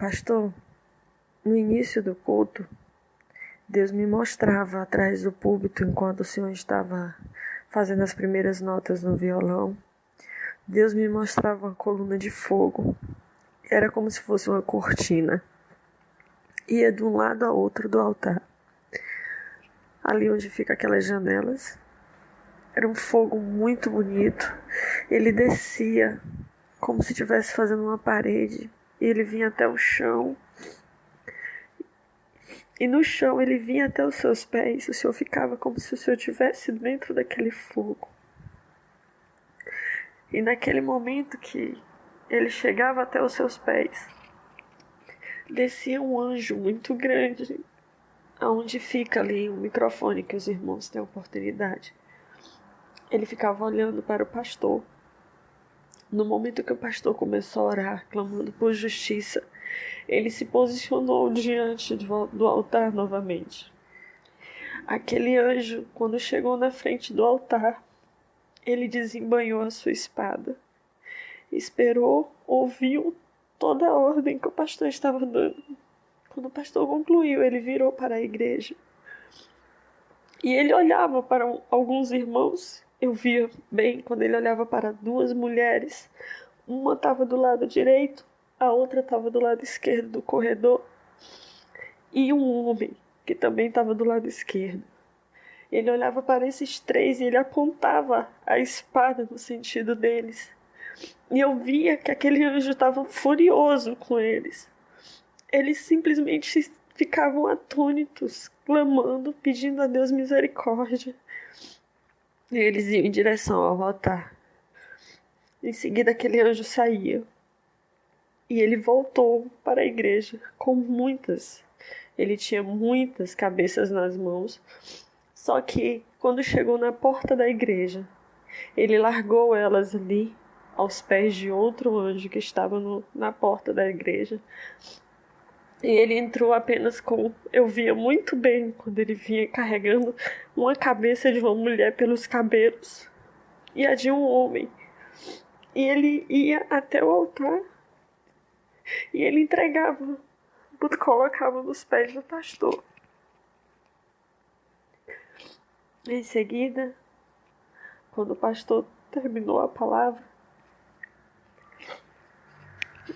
Pastor, no início do culto, Deus me mostrava atrás do púlpito enquanto o Senhor estava fazendo as primeiras notas no violão. Deus me mostrava uma coluna de fogo. Era como se fosse uma cortina. Ia de um lado a outro do altar. Ali onde ficam aquelas janelas. Era um fogo muito bonito. Ele descia como se estivesse fazendo uma parede. E ele vinha até o chão. E no chão ele vinha até os seus pés. O Senhor ficava como se o Senhor estivesse dentro daquele fogo. E naquele momento que ele chegava até os seus pés, descia um anjo muito grande, aonde fica ali o microfone que os irmãos têm a oportunidade. Ele ficava olhando para o pastor. No momento que o pastor começou a orar, clamando por justiça, ele se posicionou diante do altar novamente. Aquele anjo, quando chegou na frente do altar, ele desembanhou a sua espada. Esperou, ouviu toda a ordem que o pastor estava dando. Quando o pastor concluiu, ele virou para a igreja. E ele olhava para alguns irmãos. Eu via bem quando ele olhava para duas mulheres. Uma estava do lado direito, a outra estava do lado esquerdo do corredor. E um homem que também estava do lado esquerdo. Ele olhava para esses três e ele apontava a espada no sentido deles. E eu via que aquele anjo estava furioso com eles. Eles simplesmente ficavam atônitos, clamando, pedindo a Deus misericórdia. E eles iam em direção ao altar. Em seguida, aquele anjo saía. E ele voltou para a igreja com muitas. Ele tinha muitas cabeças nas mãos. Só que, quando chegou na porta da igreja, ele largou elas ali, aos pés de outro anjo que estava na porta da igreja. E ele entrou apenas com... Eu via muito bem quando ele vinha carregando uma cabeça de uma mulher pelos cabelos e a de um homem. E ele ia até o altar e ele entregava, colocava nos pés do pastor. Em seguida, quando o pastor terminou a palavra,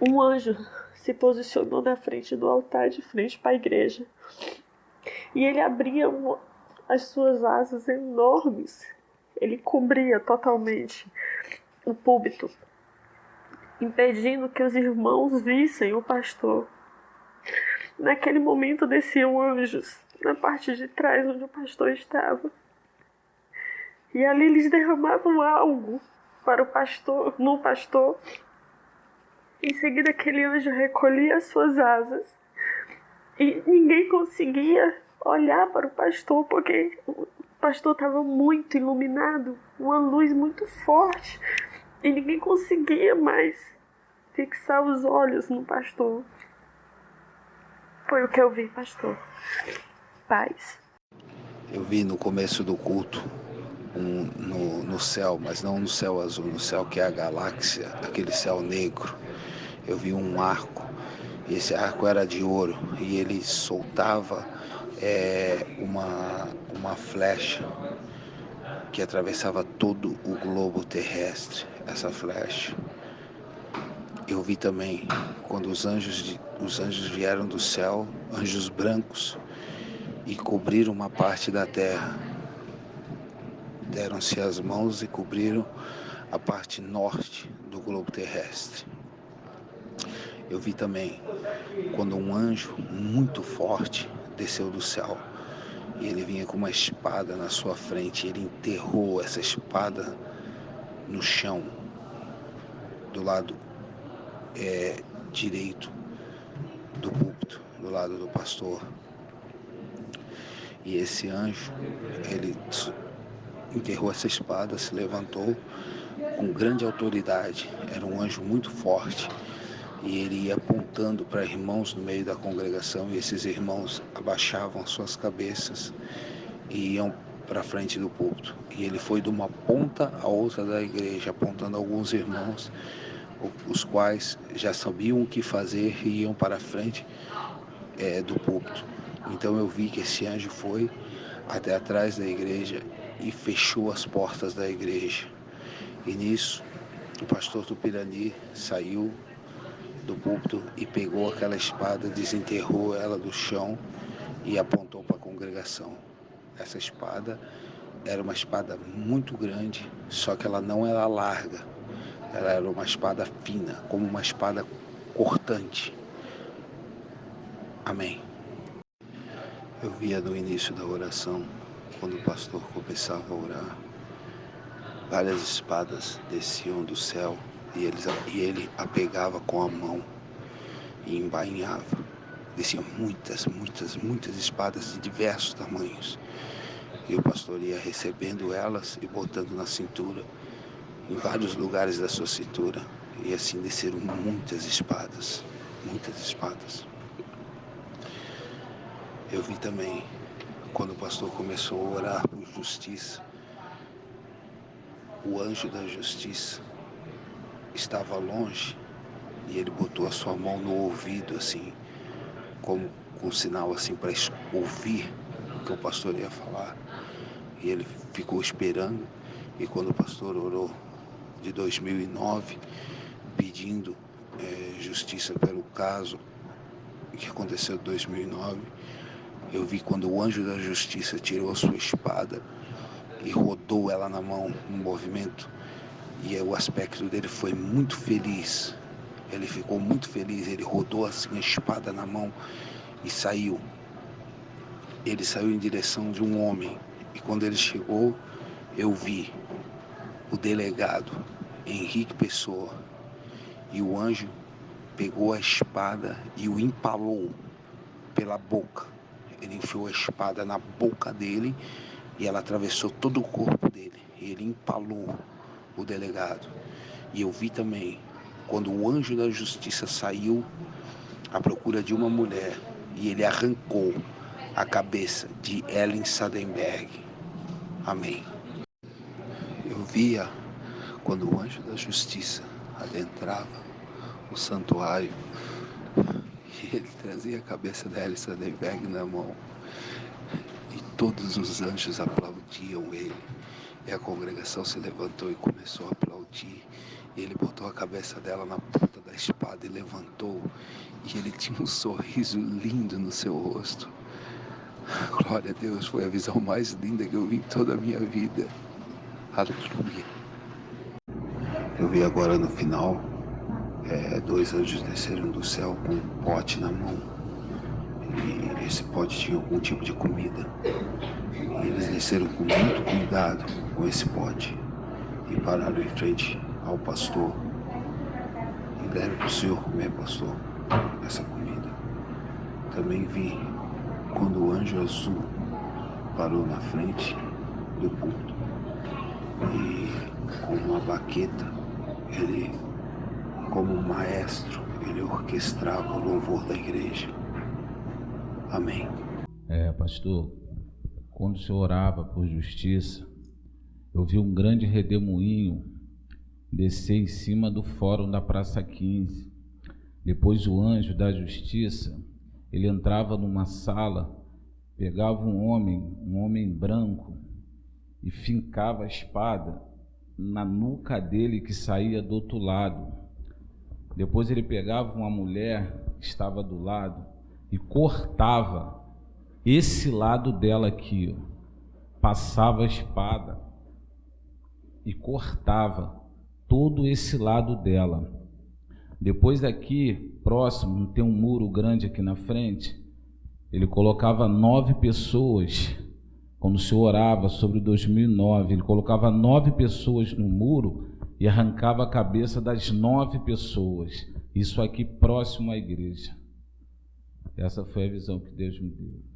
um anjo se posicionou na frente do altar, de frente para a igreja. E ele abria as suas asas enormes. Ele cobria totalmente o púlpito, impedindo que os irmãos vissem o pastor. Naquele momento desciam anjos na parte de trás onde o pastor estava. E ali eles derramavam algo para o pastor, no pastor. Em seguida, aquele anjo recolhia as suas asas e ninguém conseguia olhar para o pastor, porque o pastor estava muito iluminado, uma luz muito forte, e ninguém conseguia mais fixar os olhos no pastor. Foi o que eu vi, pastor. Paz. Eu vi no começo do culto no céu, mas não no céu azul, no céu que é a galáxia, aquele céu negro. Eu vi um arco, e esse arco era de ouro, e ele soltava uma flecha que atravessava todo o globo terrestre, essa flecha. Eu vi também quando os anjos vieram do céu, anjos brancos, e cobriram uma parte da terra. Deram-se as mãos e cobriram a parte norte do globo terrestre. Eu vi também quando um anjo muito forte desceu do céu e ele vinha com uma espada na sua frente. Ele enterrou essa espada no chão do lado direito do púlpito, do lado do pastor. E esse anjo, ele enterrou essa espada, se levantou com grande autoridade. Era um anjo muito forte. E ele ia apontando para irmãos no meio da congregação, e esses irmãos abaixavam suas cabeças e iam para frente do púlpito. E ele foi de uma ponta a outra da igreja, apontando alguns irmãos os quais já sabiam o que fazer e iam para a frente do púlpito. Então eu vi que esse anjo foi até atrás da igreja e fechou as portas da igreja. E nisso, o pastor Tupirani saiu do púlpito e pegou aquela espada, desenterrou ela do chão e apontou para a congregação. Essa espada era uma espada muito grande, só que ela não era larga. Ela era uma espada fina, como uma espada cortante. Amém. Eu via no início da oração, quando o pastor começava a orar, várias espadas desciam do céu e ele a pegava com a mão e embainhava. Desciam muitas espadas de diversos tamanhos. E o pastor ia recebendo elas e botando na cintura, em vários lugares da sua cintura. E assim desceram muitas espadas. Eu vi também, quando o pastor começou a orar por justiça, o anjo da justiça estava longe e ele botou a sua mão no ouvido, assim, como com um sinal assim para ouvir o que o pastor ia falar. E ele ficou esperando, e quando o pastor orou de 2009, pedindo justiça pelo caso que aconteceu em 2009, eu vi quando o anjo da justiça tirou a sua espada e rodou ela na mão, no movimento, e o aspecto dele foi muito feliz. Ele ficou muito feliz, ele rodou assim a espada na mão e saiu. Ele saiu em direção de um homem, e quando ele chegou, eu vi o delegado Henrique Pessoa, e o anjo pegou a espada e o empalou pela boca. Ele enfiou a espada na boca dele e ela atravessou todo o corpo dele. E ele empalou o delegado. E eu vi também, quando o anjo da justiça saiu à procura de uma mulher, e ele arrancou a cabeça de Ellen Sadenberg. Amém. Eu via quando o anjo da justiça adentrava o santuário e ele trazia a cabeça da Ellen Sadenberg na mão. E todos os anjos aplaudiam ele. E a congregação se levantou e começou a aplaudir. E ele botou a cabeça dela na ponta da espada e levantou. E ele tinha um sorriso lindo no seu rosto. Glória a Deus, foi a visão mais linda que eu vi em toda a minha vida. Aleluia. Eu vi agora no final, 2 anjos desceram do céu com um pote na mão. E esse pote tinha algum tipo de comida. E eles desceram com muito cuidado com esse pote e pararam em frente ao pastor e deram para o senhor comer, pastor, essa comida. Também vi quando o anjo azul parou na frente do púlpito e com uma baqueta, ele, como um maestro, ele orquestrava o louvor da igreja. Amém. Pastor, quando o senhor orava por justiça, eu vi um grande redemoinho descer em cima do fórum da Praça 15. Depois o anjo da justiça, ele entrava numa sala, pegava um homem branco, e fincava a espada na nuca dele que saía do outro lado. Depois ele pegava uma mulher que estava do lado e cortava esse lado dela aqui, passava a espada e cortava todo esse lado dela. Depois daqui, próximo, tem um muro grande aqui na frente, ele colocava 9 pessoas, quando o senhor orava sobre 2009, ele colocava 9 pessoas no muro e arrancava a cabeça das 9 pessoas, isso aqui próximo à igreja. Essa foi a visão que Deus me deu.